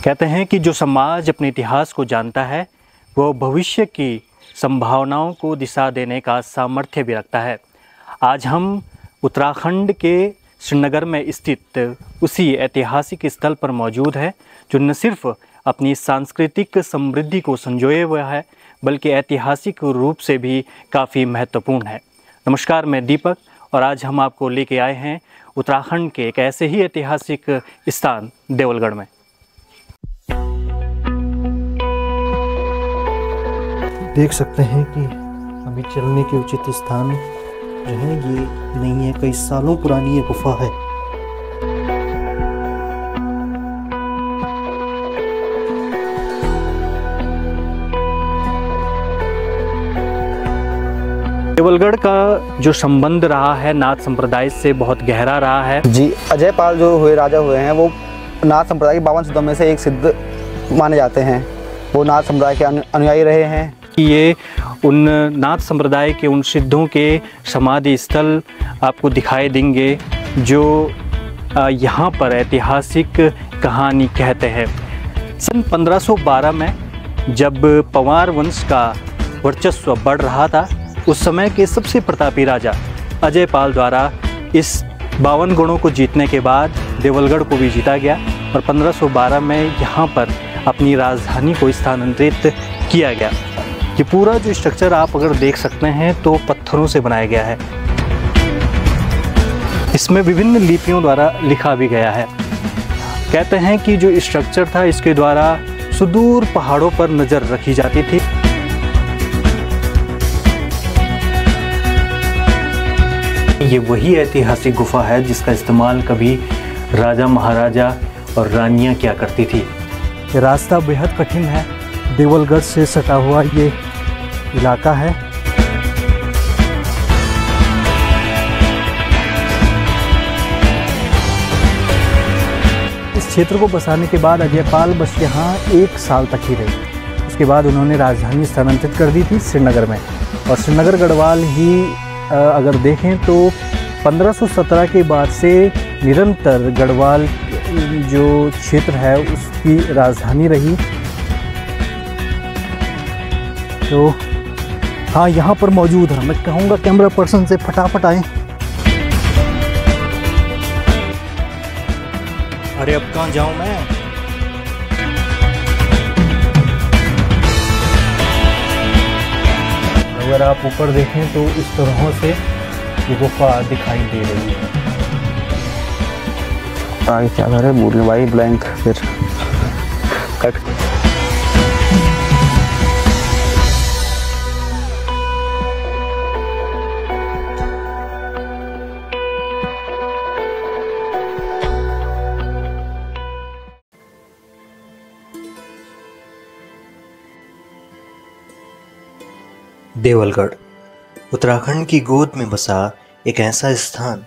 कहते हैं कि जो समाज अपने इतिहास को जानता है वो भविष्य की संभावनाओं को दिशा देने का सामर्थ्य भी रखता है। आज हम उत्तराखंड के श्रीनगर में स्थित उसी ऐतिहासिक स्थल पर मौजूद है जो न सिर्फ अपनी सांस्कृतिक समृद्धि को संजोए हुआ है बल्कि ऐतिहासिक रूप से भी काफ़ी महत्वपूर्ण है। नमस्कार, मैं दीपक और आज हम आपको लेके आए हैं उत्तराखंड के एक ऐसे ही ऐतिहासिक स्थान देवलगढ़ में। देख सकते हैं कि अभी चलने के उचित स्थान जो है ये नहीं है, कई सालों पुरानी ये गुफा है। देवलगढ़ का जो संबंध रहा है नाथ संप्रदाय से बहुत गहरा रहा है। जी, अजय पाल जो राजा हुए हैं वो नाथ संप्रदाय के 52 सिद्धों में से एक सिद्ध माने जाते हैं। वो नाथ संप्रदाय के अनुयायी रहे हैं। ये उन नाथ संप्रदाय के उन सिद्धों के समाधि स्थल आपको दिखाई देंगे जो यहाँ पर ऐतिहासिक कहानी कहते हैं। सन 1512 में जब पंवार वंश का वर्चस्व बढ़ रहा था उस समय के सबसे प्रतापी राजा अजय पाल द्वारा इस 52 गणों को जीतने के बाद देवलगढ़ को भी जीता गया और 1512 में यहाँ पर अपनी राजधानी को स्थानांतरित किया गया। ये पूरा जो स्ट्रक्चर आप अगर देख सकते हैं तो पत्थरों से बनाया गया है। इसमें विभिन्न लिपियों द्वारा लिखा भी गया है। कहते हैं कि जो स्ट्रक्चर था इसके द्वारा सुदूर पहाड़ों पर नज़र रखी जाती थी। ये वही ऐतिहासिक गुफा है जिसका इस्तेमाल कभी राजा महाराजा और रानियां किया करती थी। ये रास्ता बेहद कठिन है। देवलगढ़ से सटा हुआ ये इलाका है। इस क्षेत्र को बसाने के बाद अजय पाल बस यहाँ 1 साल तक ही रहे। उसके बाद उन्होंने राजधानी स्थानांतरित कर दी थी श्रीनगर में। और श्रीनगर गढ़वाल ही अगर देखें तो 1517 के बाद से निरंतर गढ़वाल जो क्षेत्र है उसकी राजधानी रही। तो हाँ, यहाँ पर मौजूद है। मैं कहूँगा कैमरा पर्सन से फटाफट आए। अरे अब कहाँ जाऊँ मैं? अगर आप ऊपर देखें तो इस तरह से ये गुफा दिखाई दे रही है। आगे क्या कर रहे हैं बोल भाई, ब्लैंक फिर कट। देवलगढ़ उत्तराखंड की गोद में बसा एक ऐसा स्थान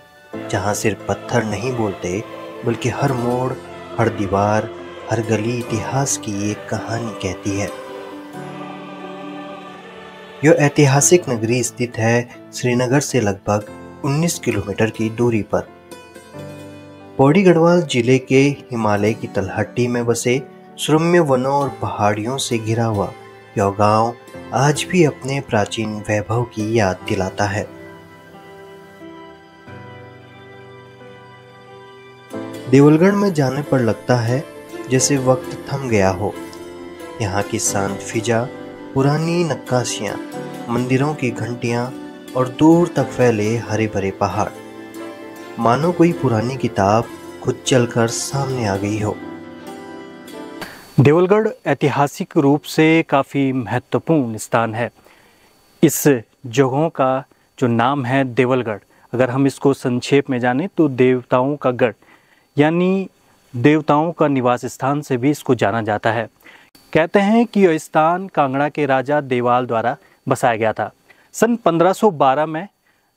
जहां सिर्फ पत्थर नहीं बोलते बल्कि हर मोड़, हर दीवार, हर गली इतिहास की एक कहानी कहती है। यह ऐतिहासिक नगरी स्थित है श्रीनगर से लगभग 19 किलोमीटर की दूरी पर। पौड़ी गढ़वाल जिले के हिमालय की तलहटी में बसे सुरम्य वनों और पहाड़ियों से घिरा हुआ यह गांव आज भी अपने प्राचीन वैभव की याद दिलाता है। देवलगढ़ में जाने पर लगता है जैसे वक्त थम गया हो। यहाँ की शांत फिजा, पुरानी नक्काशियाँ, मंदिरों की घंटियाँ और दूर तक फैले हरे भरे पहाड़, मानो कोई पुरानी किताब खुद चलकर सामने आ गई हो। देवलगढ़ ऐतिहासिक रूप से काफ़ी महत्वपूर्ण स्थान है। इस जगहों का जो नाम है देवलगढ़, अगर हम इसको संक्षेप में जानें तो देवताओं का गढ़ यानी देवताओं का निवास स्थान से भी इसको जाना जाता है। कहते हैं कि यह स्थान कांगड़ा के राजा देवाल द्वारा बसाया गया था। सन 1512 में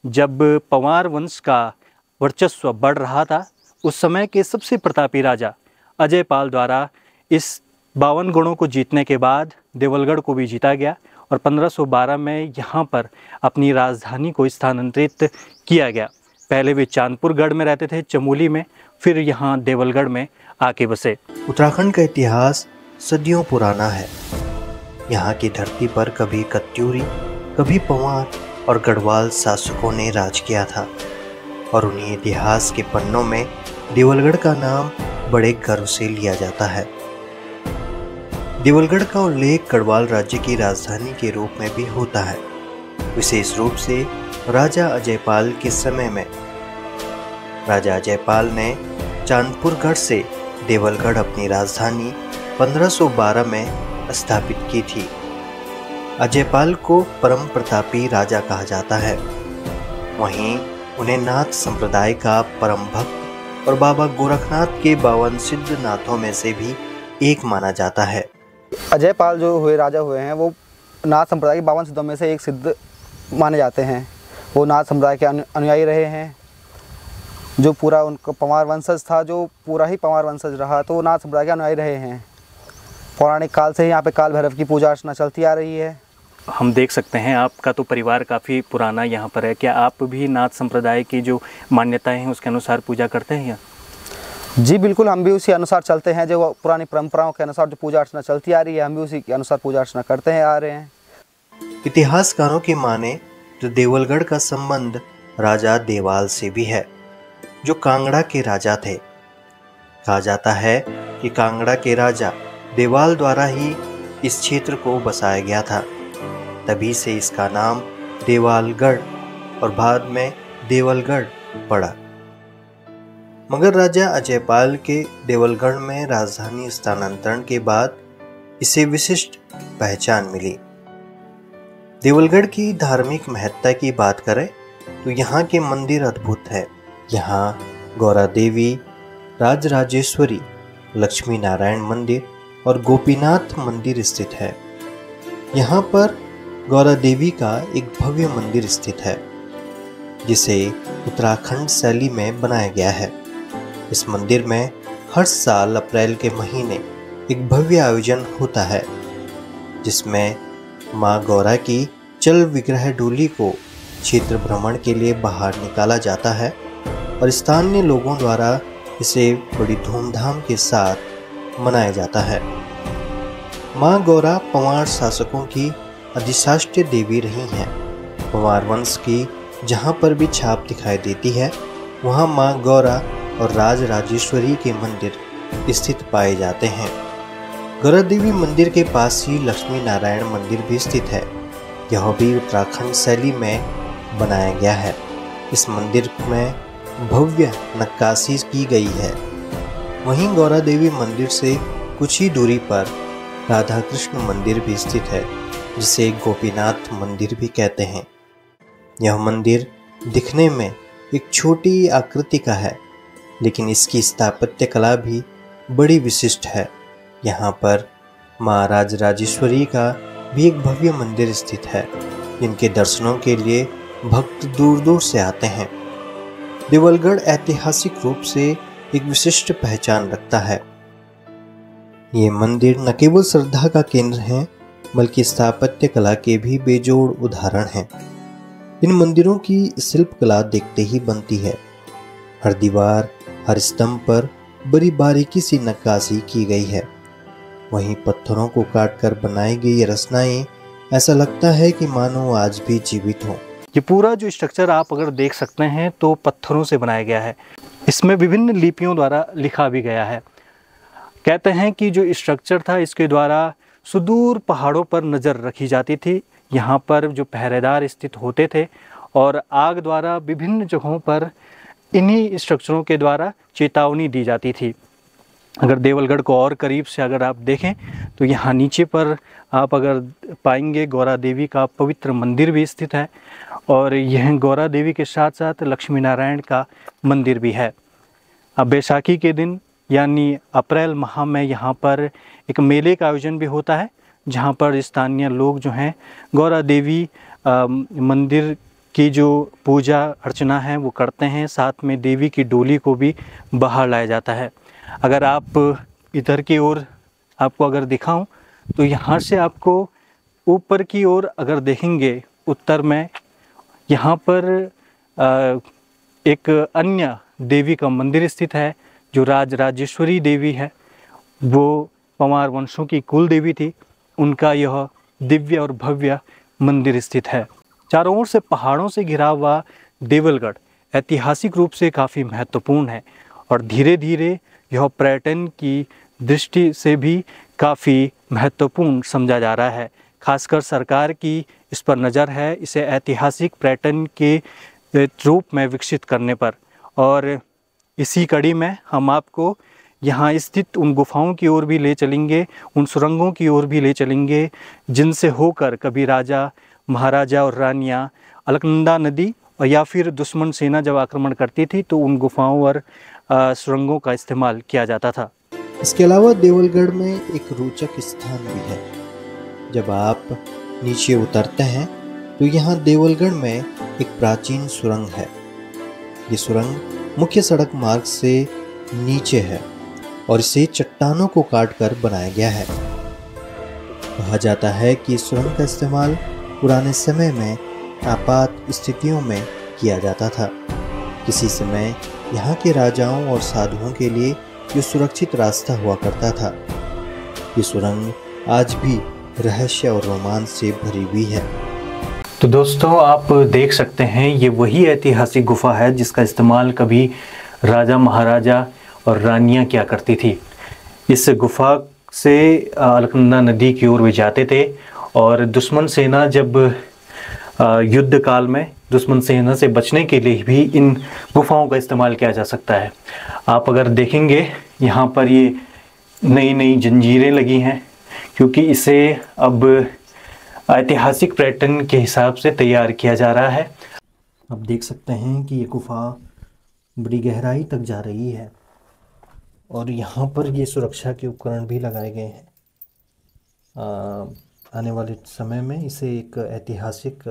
जब पंवार वंश का वर्चस्व बढ़ रहा था उस समय के सबसे प्रतापी राजा अजय पाल द्वारा इस 52 गणों को जीतने के बाद देवलगढ़ को भी जीता गया और 1512 में यहाँ पर अपनी राजधानी को स्थानांतरित किया गया। पहले वे चांदपुर गढ़ में रहते थे, चमोली में, फिर यहाँ देवलगढ़ में आके बसे। उत्तराखंड का इतिहास सदियों पुराना है। यहाँ की धरती पर कभी कत्यूरी, कभी पंवार और गढ़वाल शासकों ने राज किया था और उन्हीं इतिहास के पन्नों में देवलगढ़ का नाम बड़े गर्व से लिया जाता है। देवलगढ़ का उल्लेख गढ़वाल राज्य की राजधानी के रूप में भी होता है, विशेष रूप से राजा अजयपाल के समय में। राजा अजयपाल ने चांदपुरगढ़ से देवलगढ़ अपनी राजधानी 1512 में स्थापित की थी। अजयपाल को परम प्रतापी राजा कहा जाता है। वहीं उन्हें नाथ संप्रदाय का परम भक्त और बाबा गोरखनाथ के 52 सिद्ध नाथों में से भी एक माना जाता है। अजयपाल जो हुए राजा हुए हैं वो नाथ संप्रदाय के 52 सिद्धों में से एक सिद्ध माने जाते हैं। वो नाथ संप्रदाय के अनुयायी रहे हैं। जो पूरा उनका पंवार वंशज था, जो पूरा ही पंवार वंशज रहा, तो वो नाथ संप्रदाय के अनुयायी रहे हैं। पौराणिक काल से ही यहाँ पे काल भैरव की पूजा अर्चना चलती आ रही है। हम देख सकते हैं आपका तो परिवार काफ़ी पुराना यहाँ पर है। क्या आप भी नाथ संप्रदाय की जो मान्यताएं हैं उसके अनुसार पूजा करते हैं? जी बिल्कुल, हम भी उसी अनुसार चलते हैं। जो पुरानी परंपराओं के अनुसार जो पूजा अर्चना चलती आ रही है, हम भी उसी के अनुसार पूजा अर्चना करते हैं आ रहे हैं। इतिहासकारों की माने तो देवलगढ़ का संबंध राजा देवाल से भी है, जो कांगड़ा के राजा थे। कहा जाता है कि कांगड़ा के राजा देवाल द्वारा ही इस क्षेत्र को बसाया गया था। तभी से इसका नाम देवालगढ़ और बाद में देवलगढ़ पड़ा। मगर राजा अजयपाल के देवलगढ़ में राजधानी स्थानांतरण के बाद इसे विशिष्ट पहचान मिली। देवलगढ़ की धार्मिक महत्ता की बात करें तो यहाँ के मंदिर अद्भुत है। यहाँ गौरा देवी, राजराजेश्वरी, लक्ष्मी नारायण मंदिर और गोपीनाथ मंदिर स्थित है। यहाँ पर गौरा देवी का एक भव्य मंदिर स्थित है, जिसे उत्तराखंड शैली में बनाया गया है। इस मंदिर में हर साल अप्रैल के महीने एक भव्य आयोजन होता है, जिसमें माँ गौरा की चल विग्रह डोली को क्षेत्र भ्रमण के लिए बाहर निकाला जाता है और स्थानीय लोगों द्वारा इसे बड़ी धूमधाम के साथ मनाया जाता है। माँ गौरा पंवार शासकों की अधिशाष्ट्य देवी रही हैं। पंवार वंश की जहाँ पर भी छाप दिखाई देती है, वहाँ माँ गौरा और राजराजेश्वरी के मंदिर स्थित पाए जाते हैं। गौरा देवी मंदिर के पास ही लक्ष्मी नारायण मंदिर भी स्थित है। यह भी उत्तराखंड शैली में बनाया गया है। इस मंदिर में भव्य नक्काशी की गई है। वहीं गौरा देवी मंदिर से कुछ ही दूरी पर राधा कृष्ण मंदिर भी स्थित है, जिसे गोपीनाथ मंदिर भी कहते हैं। यह मंदिर दिखने में एक छोटी आकृति का है, लेकिन इसकी स्थापत्य कला भी बड़ी विशिष्ट है। यहाँ पर माँ राजराजेश्वरी का भी एक भव्य मंदिर स्थित है, जिनके दर्शनों के लिए भक्त दूर दूर से आते हैं। देवलगढ़ ऐतिहासिक रूप से एक विशिष्ट पहचान रखता है। ये मंदिर न केवल श्रद्धा का केंद्र है, बल्कि स्थापत्य कला के भी बेजोड़ उदाहरण हैं। इन मंदिरों की शिल्पकला देखते ही बनती है। हर दीवार, हर स्तंभ पर बड़ी बारीकी सी नक्काशी की गई है। वहीं पत्थरों को काटकर बनाई गई रचनाएं ऐसा लगता है कि मानो आज भी जीवित हो। ये पूरा जो स्ट्रक्चर आप अगर देख सकते हैं तो पत्थरों से बनाया गया है। इसमें विभिन्न लिपियों द्वारा लिखा भी गया है। कहते हैं कि जो स्ट्रक्चर था इसके द्वारा सुदूर पहाड़ों पर नज़र रखी जाती थी। यहाँ पर जो पहरेदार स्थित होते थे और आग द्वारा विभिन्न जगहों पर इन्हीं स्ट्रक्चरों के द्वारा चेतावनी दी जाती थी। अगर देवलगढ़ को और करीब से अगर आप देखें तो यहाँ नीचे पर आप अगर पाएंगे गौरा देवी का पवित्र मंदिर भी स्थित है और यह गौरा देवी के साथ साथ लक्ष्मी नारायण का मंदिर भी है। अब बैसाखी के दिन यानी अप्रैल माह में यहाँ पर एक मेले का आयोजन भी होता है, जहाँ पर स्थानीय लोग जो हैं गौरा देवी मंदिर की जो पूजा अर्चना है वो करते हैं। साथ में देवी की डोली को भी बाहर लाया जाता है। अगर आप इधर की ओर आपको अगर दिखाऊं तो यहाँ से आपको ऊपर की ओर अगर देखेंगे उत्तर में यहाँ पर एक अन्य देवी का मंदिर स्थित है, जो राजराजेश्वरी देवी है, वो पंवार वंशों की कुल देवी थी, उनका यह दिव्य और भव्य मंदिर स्थित है। चारों ओर से पहाड़ों से घिरा हुआ देवलगढ़ ऐतिहासिक रूप से काफ़ी महत्वपूर्ण है और धीरे धीरे यह पर्यटन की दृष्टि से भी काफ़ी महत्वपूर्ण समझा जा रहा है। खासकर सरकार की इस पर नज़र है, इसे ऐतिहासिक पर्यटन के रूप में विकसित करने पर। और इसी कड़ी में हम आपको यहाँ स्थित उन गुफाओं की ओर भी ले चलेंगे, उन सुरंगों की ओर भी ले चलेंगे जिनसे होकर कभी राजा, महाराजा और रानियाँ अलकनंदा नदी और या फिर दुश्मन सेना जब आक्रमण करती थी तो उन गुफाओं और सुरंगों का इस्तेमाल किया जाता था। इसके अलावा देवलगढ़ में एक रोचक स्थान भी है। जब आप नीचे उतरते हैं तो यहाँ देवलगढ़ में एक प्राचीन सुरंग है। ये सुरंग मुख्य सड़क मार्ग से नीचे है और इसे चट्टानों को काटकर बनाया गया है। कहा जाता है कि इस सुरंग का इस्तेमाल पुराने समय में आपात स्थितियों में किया जाता था। किसी समय यहाँ के राजाओं और साधुओं के लिए ये सुरक्षित रास्ता हुआ करता था। ये सुरंग आज भी रहस्य और रोमांच से भरी हुई है। तो दोस्तों, आप देख सकते हैं ये वही ऐतिहासिक गुफा है जिसका इस्तेमाल कभी राजा, महाराजा और रानियां किया करती थी। इस गुफा से अलकनंदा नदी की ओर वे जाते थे और दुश्मन सेना जब युद्ध काल में दुश्मन सेना से बचने के लिए भी इन गुफाओं का इस्तेमाल किया जा सकता है। आप अगर देखेंगे यहाँ पर ये नई नई जंजीरें लगी हैं क्योंकि इसे अब ऐतिहासिक पर्यटन के हिसाब से तैयार किया जा रहा है। आप देख सकते हैं कि ये गुफा बड़ी गहराई तक जा रही है और यहाँ पर ये सुरक्षा के उपकरण भी लगाए गए हैं। आने वाले समय में इसे एक ऐतिहासिक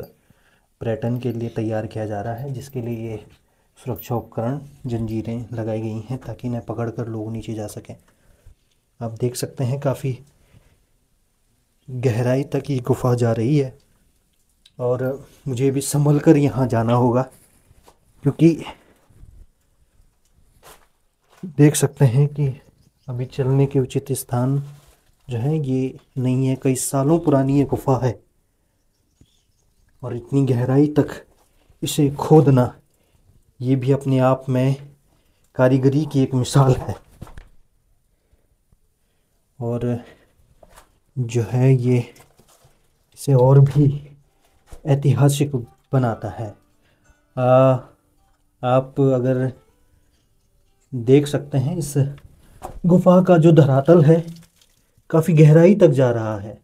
पर्यटन के लिए तैयार किया जा रहा है, जिसके लिए ये सुरक्षा उपकरण, जंजीरें लगाई गई हैं ताकि इन्हें पकड़कर लोग नीचे जा सकें। आप देख सकते हैं काफ़ी गहराई तक ये गुफा जा रही है और मुझे भी संभल कर यहाँ जाना होगा क्योंकि देख सकते हैं कि अभी चलने के उचित स्थान जो है ये नहीं है। कई सालों पुरानी ये गुफा है और इतनी गहराई तक इसे खोदना ये भी अपने आप में कारीगरी की एक मिसाल है और जो है ये इसे और भी ऐतिहासिक बनाता है। आप अगर देख सकते हैं इस गुफा का जो धरातल है काफ़ी गहराई तक जा रहा है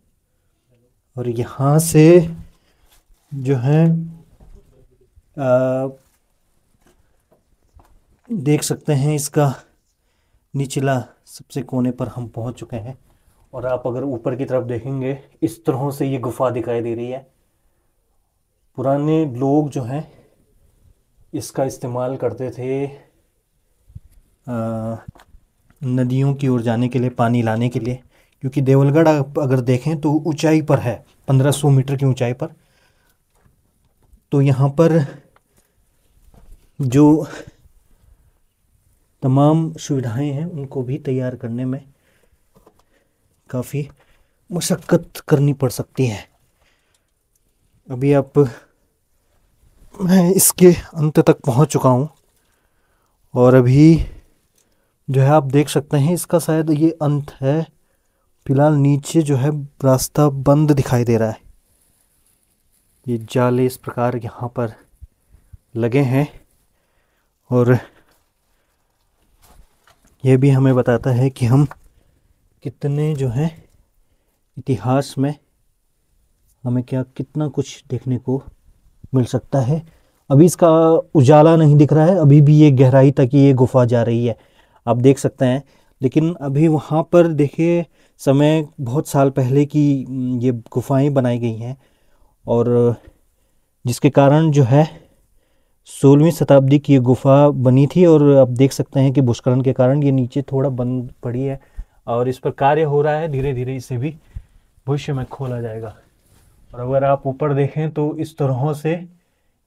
और यहाँ से जो है देख सकते हैं इसका निचला सबसे कोने पर हम पहुँच चुके हैं और आप अगर ऊपर की तरफ देखेंगे इस तरह से ये गुफा दिखाई दे रही है। पुराने लोग जो हैं इसका इस्तेमाल करते थे नदियों की ओर जाने के लिए, पानी लाने के लिए, क्योंकि देवलगढ़ अगर देखें तो ऊंचाई पर है, 1500 मीटर की ऊंचाई पर। तो यहाँ पर जो तमाम सुविधाएं हैं उनको भी तैयार करने में काफ़ी मशक्क़त करनी पड़ सकती है। अभी मैं इसके अंत तक पहुँच चुका हूँ और अभी जो है आप देख सकते हैं इसका शायद ये अंत है। फिलहाल नीचे जो है रास्ता बंद दिखाई दे रहा है। ये जाले इस प्रकार यहाँ पर लगे हैं और ये भी हमें बताता है कि हम कितने जो हैं इतिहास में हमें कितना कुछ देखने को मिल सकता है। अभी इसका उजाला नहीं दिख रहा है, अभी भी ये गहराई तक ये गुफा जा रही है, आप देख सकते हैं। लेकिन अभी वहाँ पर देखिए समय बहुत साल पहले की ये गुफाएं बनाई गई हैं और जिसके कारण जो है 16वीं शताब्दी की ये गुफा बनी थी और आप देख सकते हैं कि भूस्खलन के कारण ये नीचे थोड़ा बंद पड़ी है और इस पर कार्य हो रहा है। धीरे धीरे इसे भी भविष्य में खोला जाएगा और अगर आप ऊपर देखें तो इस तरह से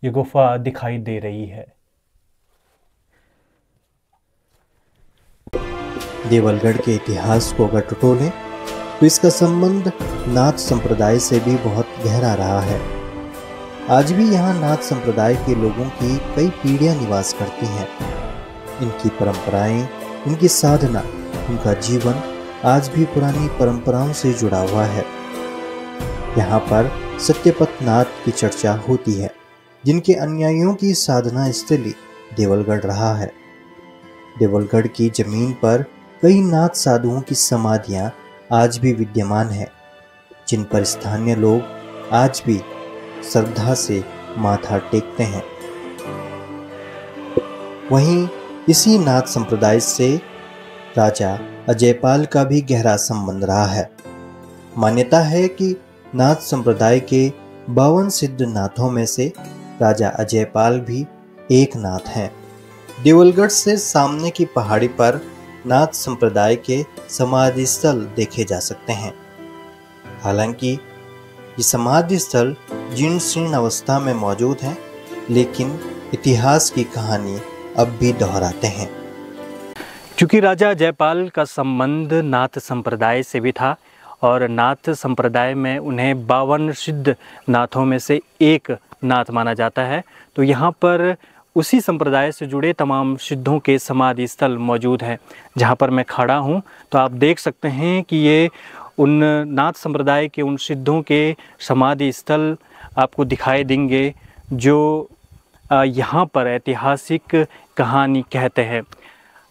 ये गुफा दिखाई दे रही है। देवलगढ़ के इतिहास को अगर टटोलें तो इसका संबंध नाथ संप्रदाय से भी बहुत गहरा रहा है। आज भी यहाँ नाथ संप्रदाय के लोगों की कई पीढ़ियाँ निवास करती हैं। इनकी परंपराएं, इनकी साधना, इनका जीवन आज भी पुरानी परंपराओं से जुड़ा हुआ है। यहाँ पर सत्यपथ नाथ की चर्चा होती है, जिनके अनुयायियों की साधना स्थली देवलगढ़ रहा है। देवलगढ़ की जमीन पर कई नाथ साधुओं की समाधियां आज भी विद्यमान हैं, जिन पर स्थानीय लोग आज भी श्रद्धा से माथा टेकते हैं। वहीं इसी नाथ संप्रदाय से राजा अजयपाल का भी गहरा संबंध रहा है। मान्यता है कि नाथ संप्रदाय के 52 सिद्ध नाथों में से राजा अजयपाल भी एक नाथ हैं। देवलगढ़ से सामने की पहाड़ी पर नाथ संप्रदाय के समाधि स्थल देखे जा सकते हैं। हालांकि ये समाधि स्थल जीर्ण शीर्ण अवस्था में मौजूद हैं, लेकिन इतिहास की कहानी अब भी दोहराते हैं। क्योंकि राजा जयपाल का संबंध नाथ संप्रदाय से भी था और नाथ संप्रदाय में उन्हें 52 सिद्ध नाथों में से एक नाथ माना जाता है, तो यहाँ पर उसी संप्रदाय से जुड़े तमाम सिद्धों के समाधि स्थल मौजूद हैं। जहाँ पर मैं खड़ा हूँ तो आप देख सकते हैं कि ये उन नाथ संप्रदाय के उन सिद्धों के समाधि स्थल आपको दिखाई देंगे जो यहाँ पर ऐतिहासिक कहानी कहते हैं।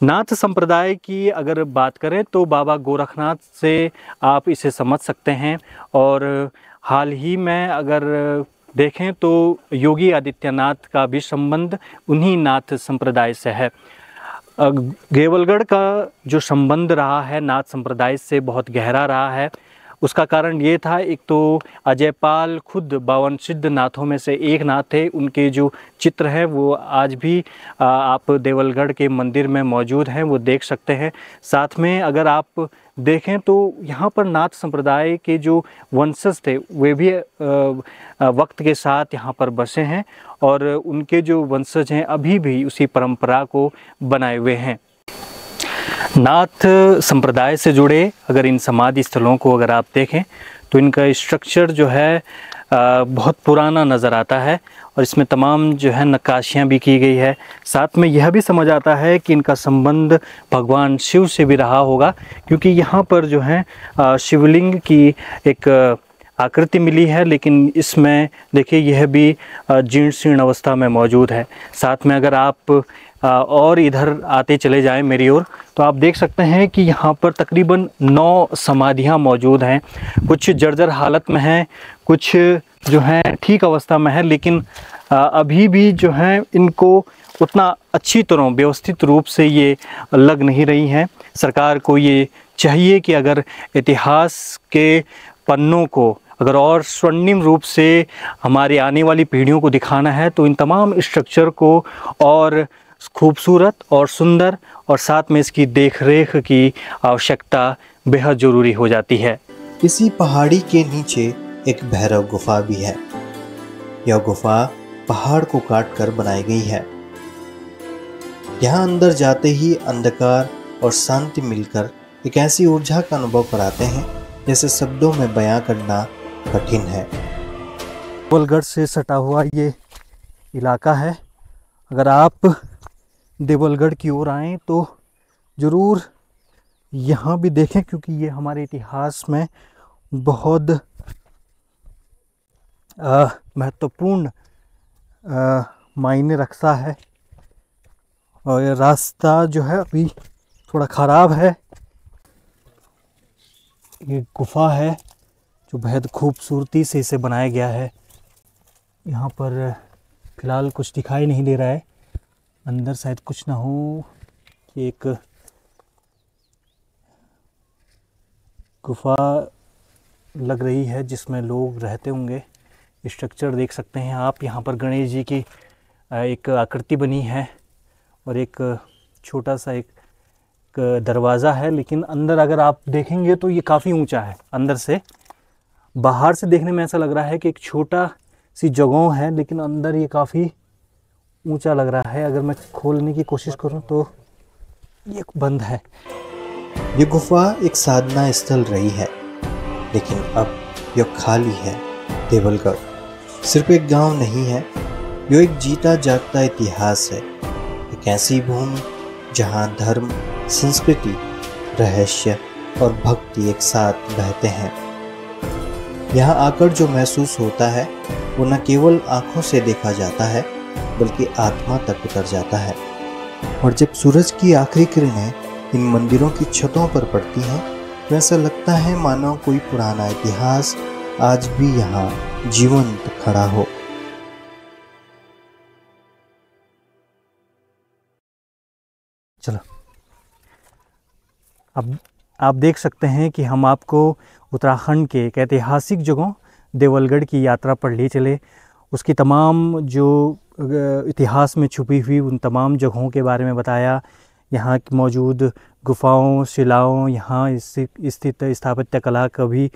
नाथ संप्रदाय की अगर बात करें तो बाबा गोरखनाथ से आप इसे समझ सकते हैं, और हाल ही में अगर देखें तो योगी आदित्यनाथ का भी संबंध उन्हीं नाथ संप्रदाय से है। देवलगढ़ का जो संबंध रहा है नाथ संप्रदाय से बहुत गहरा रहा है। उसका कारण ये था, एक तो अजयपाल खुद 52 सिद्ध नाथों में से एक नाथ थे। उनके जो चित्र हैं वो आज भी आप देवलगढ़ के मंदिर में मौजूद हैं, वो देख सकते हैं। साथ में अगर आप देखें तो यहाँ पर नाथ संप्रदाय के जो वंशज थे वे भी वक्त के साथ यहाँ पर बसे हैं, और उनके जो वंशज हैं अभी भी उसी परंपरा को बनाए हुए हैं। नाथ संप्रदाय से जुड़े अगर इन समाधि स्थलों को अगर आप देखें तो इनका स्ट्रक्चर जो है बहुत पुराना नज़र आता है, और इसमें तमाम जो है नक्काशियाँ भी की गई है। साथ में यह भी समझ आता है कि इनका संबंध भगवान शिव से भी रहा होगा, क्योंकि यहाँ पर जो है शिवलिंग की एक आकृति मिली है, लेकिन इसमें देखिए यह भी जीर्ण शीर्ण अवस्था में मौजूद है। साथ में अगर आप और इधर आते चले जाएं मेरी ओर तो आप देख सकते हैं कि यहाँ पर तकरीबन 9 समाधियाँ मौजूद हैं। कुछ जर्जर हालत में हैं, कुछ जो हैं ठीक अवस्था में है, लेकिन अभी भी जो है इनको उतना अच्छी तरह व्यवस्थित रूप से ये लग नहीं रही हैं। सरकार को ये चाहिए कि अगर इतिहास के पन्नों को अगर और स्वर्णिम रूप से हमारी आने वाली पीढ़ियों को दिखाना है तो इन तमाम स्ट्रक्चर को और खूबसूरत और सुंदर और साथ में इसकी देखरेख की आवश्यकता बेहद ज़रूरी हो जाती है। इसी पहाड़ी के नीचे एक भैरव गुफा भी है। यह गुफा पहाड़ को काट कर बनाई गई है। यहाँ अंदर जाते ही अंधकार और शांति मिलकर एक ऐसी ऊर्जा का अनुभव कराते हैं जैसे शब्दों में बयां करना कठिन है। देवलगढ़ से सटा हुआ ये इलाका है। अगर आप देवलगढ़ की ओर आएँ तो ज़रूर यहाँ भी देखें, क्योंकि ये हमारे इतिहास में बहुत महत्वपूर्ण मायने रखता है। और ये रास्ता जो है अभी थोड़ा ख़राब है। ये गुफा है जो बेहद खूबसूरती से इसे बनाया गया है। यहाँ पर फ़िलहाल कुछ दिखाई नहीं दे रहा है, अंदर शायद कुछ ना हो। एक गुफा लग रही है जिसमें लोग रहते होंगे। स्ट्रक्चर देख सकते हैं आप। यहाँ पर गणेश जी की एक आकृति बनी है और एक छोटा सा एक दरवाज़ा है, लेकिन अंदर अगर आप देखेंगे तो ये काफ़ी ऊंचा है। अंदर से बाहर से देखने में ऐसा लग रहा है कि एक छोटा सी जगह है, लेकिन अंदर ये काफ़ी ऊंचा लग रहा है। अगर मैं खोलने की कोशिश करूं तो ये बंद है। ये गुफा एक साधना स्थल रही है, लेकिन अब यह खाली है। देवलगढ़ सिर्फ एक गांव नहीं है, यह एक जीता जागता इतिहास है। एक ऐसी भूमि जहां धर्म, संस्कृति, रहस्य और भक्ति एक साथ बहते हैं। यहाँ आकर जो महसूस होता है वो न केवल आंखों से देखा जाता है, बल्कि आत्मा तक उतर जाता है। और जब सूरज की आखिरी किरणें इन मंदिरों की छतों पर पड़ती हैं तो ऐसा लगता है मानो कोई पुराना इतिहास आज भी यहाँ जीवंत खड़ा हो। चलो, अब आप देख सकते हैं कि हम आपको उत्तराखंड के एक ऐतिहासिक जगह देवलगढ़ की यात्रा पर ले चले। उसकी तमाम जो इतिहास में छुपी हुई उन तमाम जगहों के बारे में बताया। यहाँ की मौजूद गुफाओं, शिलाओं, यहाँ स्थित स्थापत्य कला का भी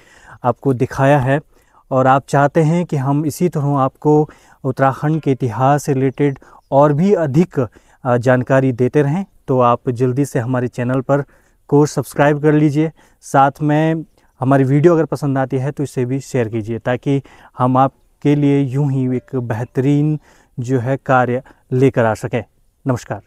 आपको दिखाया है। और आप चाहते हैं कि हम इसी तरह आपको उत्तराखंड के इतिहास से रिलेटेड और भी अधिक जानकारी देते रहें, तो आप जल्दी से हमारे चैनल पर को सब्सक्राइब कर लीजिए। साथ में हमारी वीडियो अगर पसंद आती है तो इसे भी शेयर कीजिए, ताकि हम आपके लिए यूं ही एक बेहतरीन जो है कार्य लेकर आ सकें। नमस्कार।